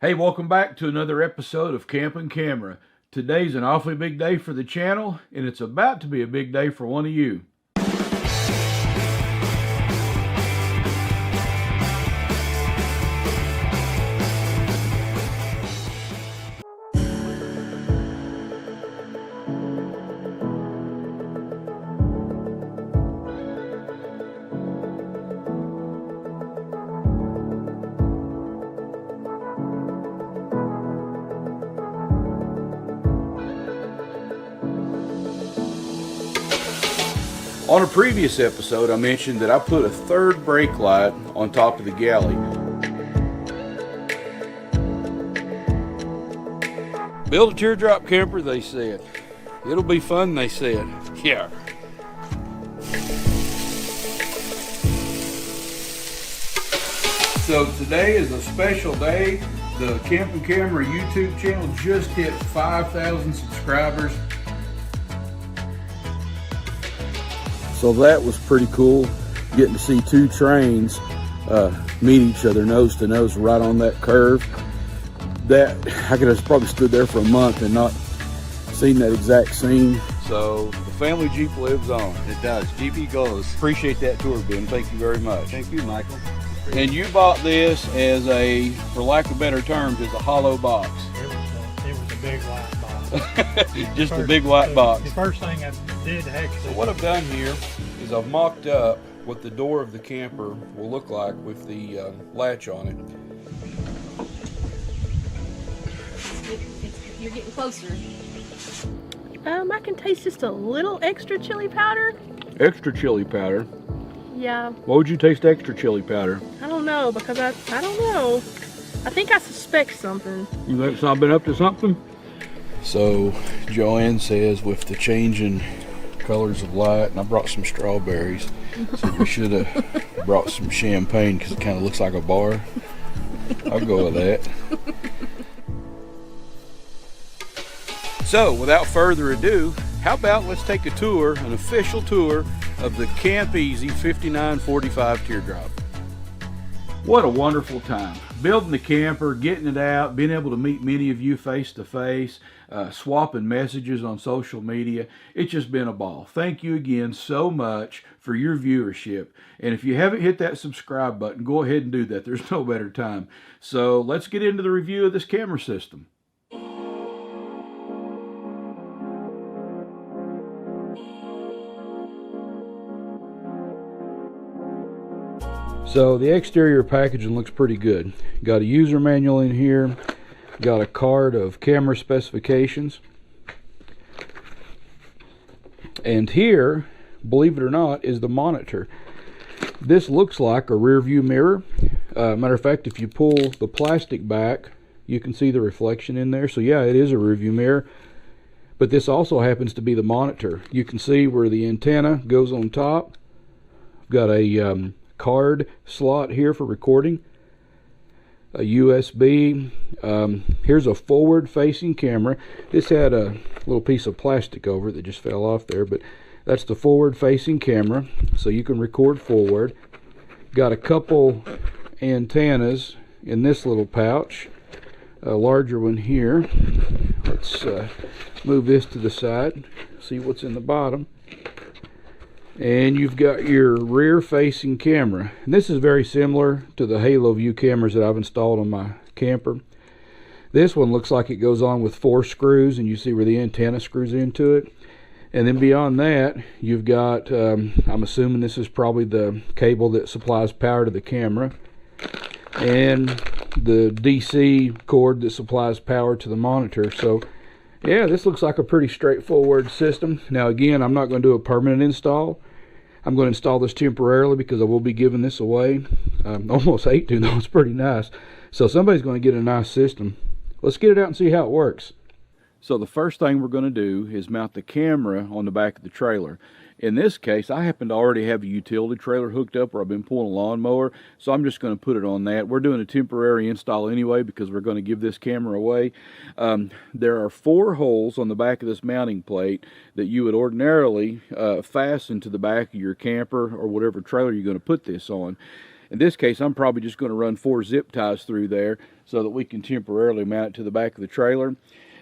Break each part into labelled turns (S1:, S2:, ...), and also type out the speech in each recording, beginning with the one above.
S1: Hey, welcome back to another episode of Camping Camera. Today's an awfully big day for the channel, and it's about to be a big day for one of you. On a previous episode, I mentioned that I put a third brake light on top of the galley. Build a teardrop camper, they said. It'll be fun, they said. Yeah. So today is a special day. The Camping Camera YouTube channel just hit 5,000 subscribers. So that was pretty cool, getting to see two trains meet each other nose to nose right on that curve. That I could have probably stood there for a month and not seen that exact scene. So the family Jeep lives on.
S2: It does. GP goes.
S1: Appreciate that tour, Ben. Thank you very much.
S2: Thank you, Michael.
S1: And you bought this as a, for lack of better terms, as a hollow box.
S3: It was a big white box.
S1: Just a big white box.
S3: The first thing I did actually.
S1: So what I've done here is I've mocked up what the door of the camper will look like with the latch on it.
S4: You're getting closer.
S5: I can taste just a little extra chili powder.
S1: Extra chili powder?
S5: Yeah.
S1: Why would you taste extra chili powder?
S5: I don't know, because I don't know. I think I suspect something.
S1: You think it's not been up to something? So Joanne says with the changing colors of light, and I brought some strawberries, so we should have brought some champagne because it kind of looks like a bar. I'll go with that. So without further ado, how about let's take a tour, an official tour of the Camp Easy 5945 teardrop. What a wonderful time. Building the camper, getting it out, being able to meet many of you face to face, swapping messages on social media. It's just been a ball. Thank you again so much for your viewership. And if you haven't hit that subscribe button, go ahead and do that. There's no better time. So let's get into the review of this camera system. So the exterior packaging looks pretty good. Got a user manual in here, got a card of camera specifications, and here, believe it or not, is the monitor. This looks like a rear view mirror. Matter of fact, if you pull the plastic back, you can see the reflection in there. So yeah, it is a rear view mirror, but this also happens to be the monitor. You can see where the antenna goes on top. Got a card slot here for recording, a USB. Here's a forward facing camera. This had a little piece of plastic over it that just fell off there, but that's the forward facing camera, so you can record forward. Got a couple antennas in this little pouch, a larger one here. Let's move this to the side, see what's in the bottom. And you've got your rear facing camera, and this is very similar to the Haloview cameras that I've installed on my camper. This one looks like it goes on with 4 screws, and you see where the antenna screws into it. And then beyond that, you've got I'm assuming this is probably the cable that supplies power to the camera, and the DC cord that supplies power to the monitor. So yeah, this looks like a pretty straightforward system. Now again, I'm not going to do a permanent install. I'm going to install this temporarily because I will be giving this away. Almost hate to though, it's pretty nice. So somebody's going to get a nice system. Let's get it out and see how it works. So the first thing we're going to do is mount the camera on the back of the trailer. In this case, I happen to already have a utility trailer hooked up where I've been pulling a lawnmower, so I'm just going to put it on that. We're doing a temporary install anyway because we're going to give this camera away. There are 4 holes on the back of this mounting plate that you would ordinarily fasten to the back of your camper or whatever trailer you're going to put this on. In this case, I'm probably just going to run 4 zip ties through there so that we can temporarily mount it to the back of the trailer.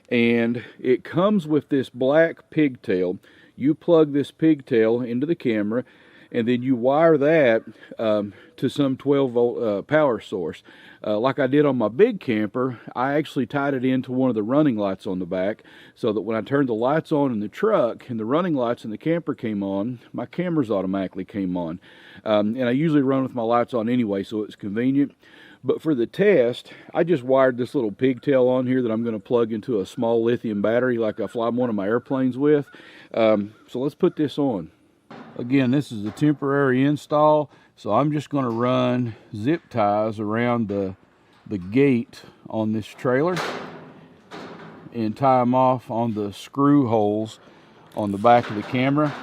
S1: And it comes with this black pigtail. You plug this pigtail into the camera, and then you wire that to some 12-volt power source. Like I did on my big camper, I actually tied it into one of the running lights on the back, so that when I turned the lights on in the truck and the running lights in the camper came on, my cameras automatically came on. And I usually run with my lights on anyway, so it's convenient. But for the test, I just wired this little pigtail on here that I'm going to plug into a small lithium battery like I fly one of my airplanes with. So let's put this on. Again, this is a temporary install, so I'm just going to run zip ties around the gate on this trailer and tie them off on the screw holes on the back of the camera.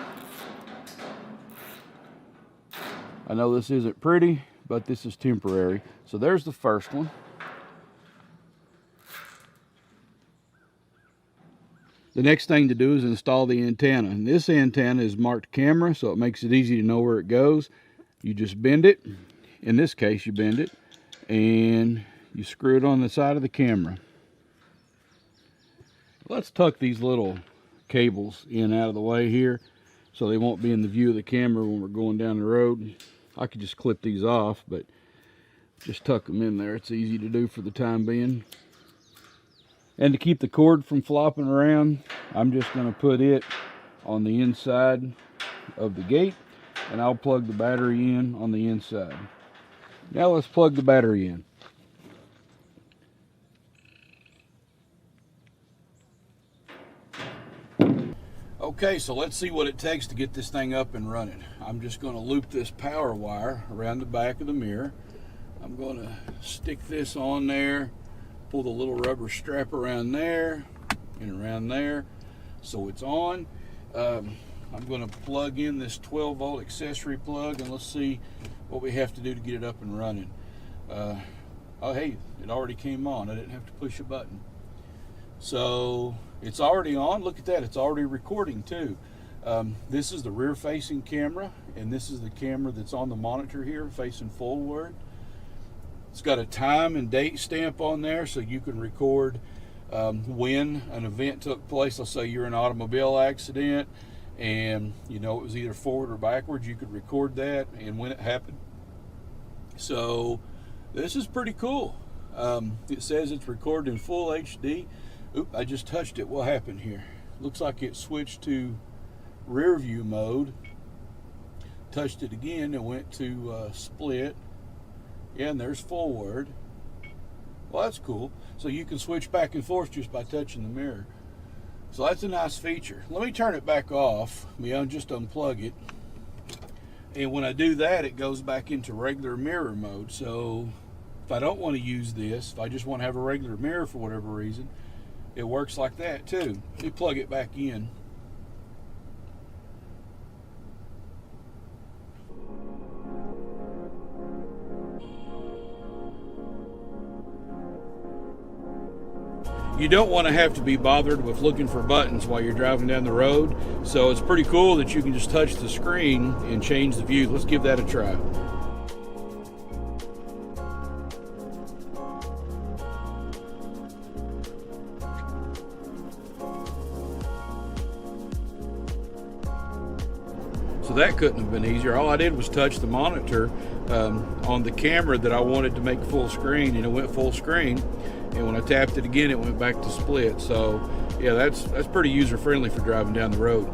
S1: I know this isn't pretty, but this is temporary. So there's the first one. The next thing to do is install the antenna. And this antenna is marked camera, so it makes it easy to know where it goes. You just bend it. In this case, you bend it, and you screw it on the side of the camera. Let's tuck these little cables in out of the way here so they won't be in the view of the camera when we're going down the road. I could just clip these off, but just tuck them in there. It's easy to do for the time being. And to keep the cord from flopping around, I'm just going to put it on the inside of the gate, and I'll plug the battery in on the inside. Now let's plug the battery in. Okay, so let's see what it takes to get this thing up and running. I'm just going to loop this power wire around the back of the mirror. I'm going to stick this on there, pull the little rubber strap around there and around there so it's on. I'm going to plug in this 12-volt accessory plug, and let's see what we have to do to get it up and running. Oh hey, it already came on. I didn't have to push a button. So it's already on. Look at that, it's already recording too. This is the rear facing camera, and this is the camera that's on the monitor here facing forward. It's got a time and date stamp on there, so you can record when an event took place. Let's say you're in an automobile accident and you know it was either forward or backwards. You could record that and when it happened. So this is pretty cool. It says it's recorded in full HD. Oop, I just touched it. What happened here? Looks like it switched to rear view mode. Touched it again and went to split. Yeah, and there's forward. Well, that's cool. So you can switch back and forth just by touching the mirror. So that's a nice feature. Let me turn it back off. Just unplug it. And when I do that, it goes back into regular mirror mode. So if I don't want to use this, if I just want to have a regular mirror for whatever reason, it works like that too. Let me plug it back in. You don't want to have to be bothered with looking for buttons while you're driving down the road, so it's pretty cool that you can just touch the screen and change the view. Let's give that a try. So that couldn't have been easier. All I did was touch the monitor on the camera that I wanted to make full screen, and it went full screen. And when I tapped it again, it went back to split. So yeah, that's pretty user friendly for driving down the road.